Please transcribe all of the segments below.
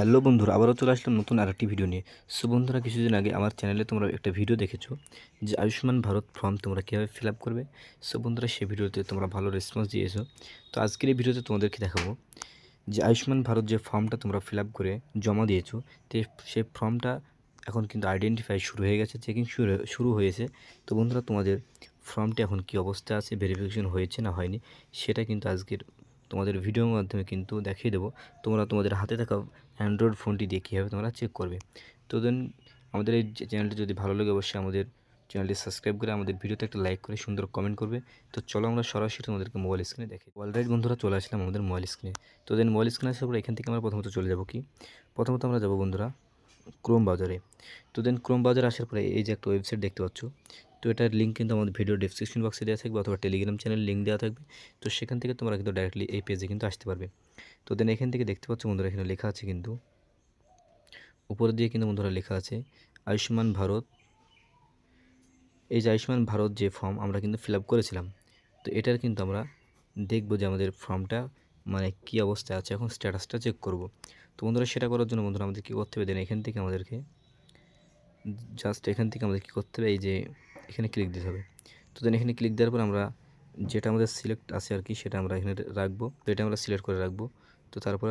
Hello বন্ধুরা, আবারও চলে আসলাম নতুন আরেকটি ভিডিও নিয়ে। সো বন্ধুরা, কিছুদিন আগে আমার চ্যানেলে তোমরা একটা ভিডিও দেখেছো যে আয়ুষ্মান ভারত ফর্ম তোমরা কীভাবে ফিল আপ করবে। সো বন্ধুরা, সেই ভিডিওতে তোমরা ভালো রেসপন্স দিয়েছো। তো আজকের এই ভিডিওতে তোমাদেরকে দেখাবো যে আয়ুষ্মান ভারত যে ফর্মটা তোমরা ফিল আপ করে জমা দিয়েছো, তো সেই ফর্মটা এখন কিন্তু আইডেন্টিফাই শুরু হয়ে গেছে, চেকিং শুরু হয়েছে। তো বন্ধুরা, তোমাদের ফর্মটি এখন কী অবস্থা আছে, ভেরিফিকেশন হয়েছে না হয়নি, সেটা কিন্তু আজকের তোমাদের ভিডিওর মাধ্যমে কিন্তু দেখিয়ে দেবো। তোমরা তোমাদের হাতে থাকা অ্যান্ড্রয়েড ফোনটি দিয়ে কীভাবে তোমরা চেক করবে। তো দেন আমাদের এই চ্যানেলটি যদি ভালো লাগে অবশ্যই আমাদের চ্যানেলটি সাবস্ক্রাইব করে আমাদের ভিডিওতে একটা লাইক করে সুন্দর কমেন্ট করবে। তো চলো আমরা সরাসরি তোমাদেরকে মোবাইল স্ক্রিনে দেখি। অলরাইট বন্ধুরা, চলে আসলাম আমাদের মোবাইল স্ক্রিনে। তো দেন মোবাইল স্ক্রিনে আসার পর এখান থেকে আমরা প্রথমত চলে যাব প্রথমত আমরা যাব বন্ধুরা ক্রোম ব্রাউজারে। তো দেন ক্রোম ব্রাউজারে আসার পরে এই যে একটা ওয়েবসাইট দেখতে পাচ্ছ, তো এটার লিঙ্ক কিন্তু আমাদের ভিডিও ডেসক্রিপশন বক্সে দেওয়া থাকবে অথবা টেলিগ্রাম চ্যানেল লিঙ্ক দেওয়া থাকবে। তো সেখান থেকে তোমরা কিন্তু ডাইরেক্টলি এই পেজে কিন্তু আসতে পারবে। তো দেন এখান থেকে দেখতে পাচ্ছ বন্ধুরা, এখানে লেখা আছে কিন্তু উপর দিয়ে কিন্তু বন্ধুরা লেখা আছে আয়ুষ্মান ভারত। এই যে আয়ুষ্মান ভারত যে ফর্ম আমরা কিন্তু ফিল আপ করেছিলাম, তো এটার কিন্তু আমরা দেখব যে আমাদের ফর্মটা মানে কী অবস্থায় আছে, এখন স্ট্যাটাসটা চেক করব। তো বন্ধুরা, সেটা করার জন্য বন্ধুরা আমাদের কী করতে হবে, দেন এখান থেকে আমাদেরকে এখান থেকে আমাদের কী করতে হবে, এই যে এখানে ক্লিক দিতে হবে। তো দেন এখানে ক্লিক দেওয়ার পর আমরা যেটা আমাদের সিলেক্ট আছে আর কি, সেটা আমরা এখানে রাখবো। তো এটা আমরা সিলেক্ট করে রাখবো। তো তারপরে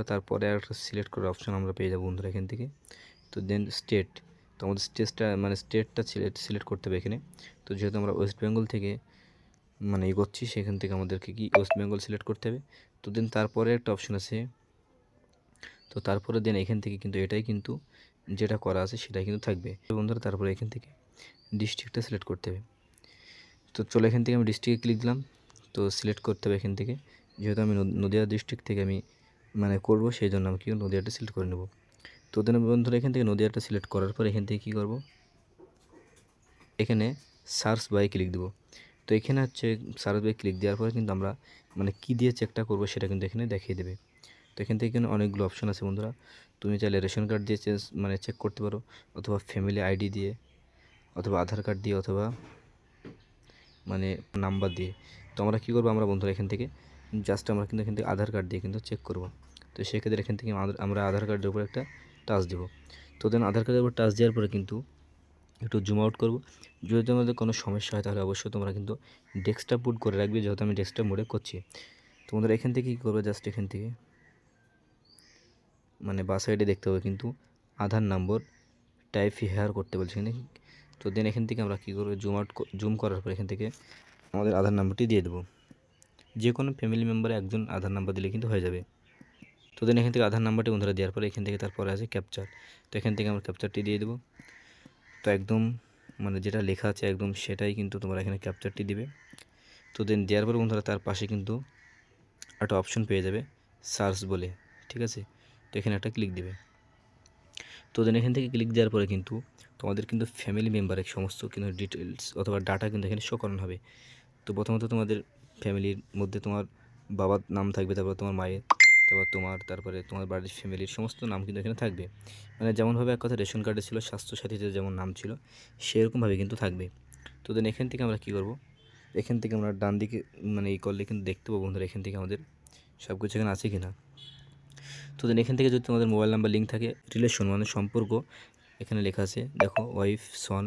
একটা সিলেক্ট করার অপশন আমরা পেয়ে যাবো বন্ধুরা এখান থেকে। তো দেন স্টেট, তো আমাদের স্টেটটা সিলেক্ট করতে হবে এখানে। তো যেহেতু আমরা ওয়েস্ট বেঙ্গল থেকে করছি, সেখান থেকে আমাদেরকে কি ওয়েস্ট বেঙ্গল সিলেক্ট করতে হবে। তো দেন তারপরে একটা অপশন আছে, তো তারপরে দেন এখান থেকে কিন্তু এটাই কিন্তু যেটা করা আছে সেটাই কিন্তু থাকবে বন্ধুরা। তারপরে এখান থেকে ডিস্ট্রিক্টটা সিলেক্ট করতে হবে। তো চলো এখান থেকে আমি ডিস্ট্রিক্টে ক্লিক দিলাম। তো সিলেক্ট করতে হবে এখান থেকে, যেহেতু আমি নদিয়া ডিস্ট্রিক্ট থেকে আমি করব, সেই জন্য আমি কি নদিয়াটা সিলেক্ট করে নেব। তো দেন বন্ধুরা, এখান থেকে নদিয়াটা সিলেক্ট করার পর এখান থেকে কী করব, এখানে সার্চ বাই ক্লিক দেবো। তো এখানে হচ্ছে সার্চ বাই ক্লিক দেওয়ার পরে কিন্তু আমরা কী দিয়ে চেকটা করব সেটা কিন্তু এখানে দেখিয়ে দেবে। তো এখান থেকে কিন্তু অনেকগুলো অপশন আছে বন্ধুরা। তুমি চাইলে রেশন কার্ড দিয়ে চেক করতে পারো, অথবা ফ্যামিলি আইডি দিয়ে, অথবা আধার কার্ড দিয়ে, অথবা নাম্বার দিয়ে। তো আমরা কী করবো, আমরা বন্ধুরা এখান থেকে আমরা কিন্তু এখান থেকে আধার কার্ড দিয়ে কিন্তু চেক করব। তো সেক্ষেত্রে এখান থেকে আমরা আধার কার্ডের উপর একটা টাচ দেবো। তো দেন আধার কার্ডের উপর টাচ দেওয়ার পরে কিন্তু একটু জুম আউট করব। যদি আমাদের কোনো সমস্যা হয় তাহলে অবশ্যই তোমরা কিন্তু ডেস্কটপ বুট করে রাখবে, যেহেতু আমি ডেস্কটপ মোডে করছি। তোমাদের এখান থেকে কী করবে, জাস্ট এখান থেকে বাঁ সাইডে দেখতে হবে কিন্তু আধার নম্বর টাইপ হেয়ার করতে বলছে এখানে। তো দেন এখান থেকে আমরা কী করবো, জুম করার পর এখান থেকে আমাদের আধার নাম্বারটি দিয়ে দেবো। যে কোনো ফ্যামিলি মেম্বারে একজন আধার নাম্বার দিলে কিন্তু হয়ে যাবে। তো দেন এখান থেকে আধার নাম্বারটি বন্ধুরা দেওয়ার পরে এখান থেকে তারপরে আছে ক্যাপচার। তো এখান থেকে আমরা ক্যাপচারটি দিয়ে দেবো। তো একদম যেটা লেখা আছে একদম সেটাই কিন্তু তোমরা এখানে ক্যাপচারটি দিবে। তো দেন দেওয়ার পর বন্ধুরা তার পাশে কিন্তু একটা অপশন পেয়ে যাবে সার্চ বলে, ঠিক আছে। তো এখানে একটা ক্লিক দিবে। তো দেন এখান থেকে ক্লিক দেওয়ার পরে কিন্তু তোমাদের কিন্তু ফ্যামিলি মেম্বারের সমস্ত কিন্তু ডিটেলস অথবা ডাটা কিন্তু এখানে শো করানো হবে। তো প্রথমত তোমাদের ফ্যামিলির মধ্যে তোমার বাবার নাম থাকবে, তারপর তোমার মায়ের, তারপরে তোমার বাড়ির ফ্যামিলির সমস্ত নাম কিন্তু এখানে থাকবে। যেমনভাবে এক কথা রেশন কার্ডে ছিল, স্বাস্থ্যসাথীতে যেমন নাম ছিল সেরকমভাবে কিন্তু থাকবে। তো দেন এখান থেকে আমরা কী করব, এখান থেকে আমরা ডান দিকে এই করলে কিন্তু দেখতে পাবো বন্ধুরা এখান থেকে আমাদের সব কিছু এখানে আছে কি না। তো দেন এখান থেকে যদি তোমাদের মোবাইল নাম্বার লিঙ্ক থাকে, রিলেশন সম্পর্ক এখানে লেখা আছে, দেখো ওয়াইফ সন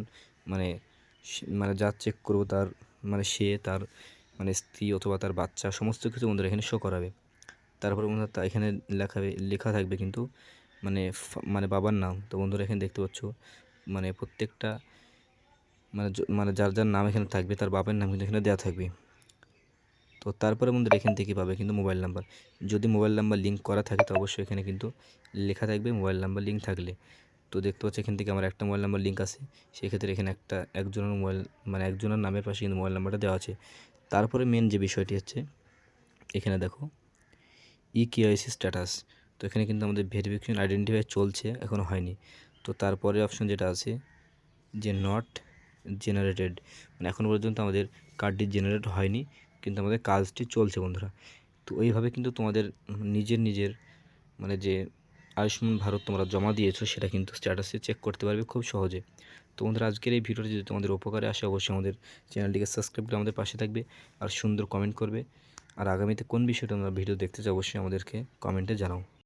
যার চেক করবো তার সে তার স্ত্রী অথবা তার বাচ্চা সমস্ত কিছু বন্ধুরা এখানে শো করাবে। তারপরে বন্ধুরা এখানে লেখা থাকবে কিন্তু বাবার নাম। তো বন্ধুরা এখানে দেখতে পাচ্ছ প্রত্যেকটা যার যার নাম এখানে থাকবে তার বাবার নাম কিন্তু এখানে দেওয়া থাকবে। তো তারপরে বন্ধুরা এখান থেকে পাবে কিন্তু মোবাইল নাম্বার। যদি মোবাইল নাম্বার লিঙ্ক করা থাকে তো অবশ্যই এখানে কিন্তু লেখা থাকবে মোবাইল নাম্বার লিঙ্ক থাকলে। তো দেখতে পাচ্ছি এখান থেকে আমার একটা মোবাইল নাম্বার লিঙ্ক আছে, সেক্ষেত্রে এখানে একজনের মোবাইল একজনের নামের পাশে কিন্তু মোবাইল নাম্বারটা দেওয়া আছে। তারপরে মেন যে বিষয়টি হচ্ছে এখানে দেখো ইকেওয়াইসি স্ট্যাটাস। তো এখানে কিন্তু আমাদের ভেরিফিকেশন আইডেন্টিফাই চলছে, এখনও হয়নি। তো তারপরে অপশন যেটা আছে যে নট জেনারেটেড, এখনও পর্যন্ত আমাদের কার্ডটি জেনারেট হয়নি, কিন্তু আমাদের কাজটি চলছে বন্ধুরা। তো এইভাবে কিন্তু তোমাদের নিজের যে আয়ুষ্মান ভারত তোমরা জমা দিয়েছো সেটা কিন্তু স্ট্যাটাসে চেক করতে পারবে খুব সহজে। তো বন্ধুরা, আজকের এই ভিডিওটি যদি তোমাদের উপকারে আসে অবশ্যই আমাদের চ্যানেলটিকে সাবস্ক্রাইব করে আমাদের পাশে থাকবে আর সুন্দর কমেন্ট করবে। আর আগামীতে কোন বিষয়টা তোমরা ভিডিও দেখতে চাও অবশ্যই আমাদেরকে কমেন্টে জানাও।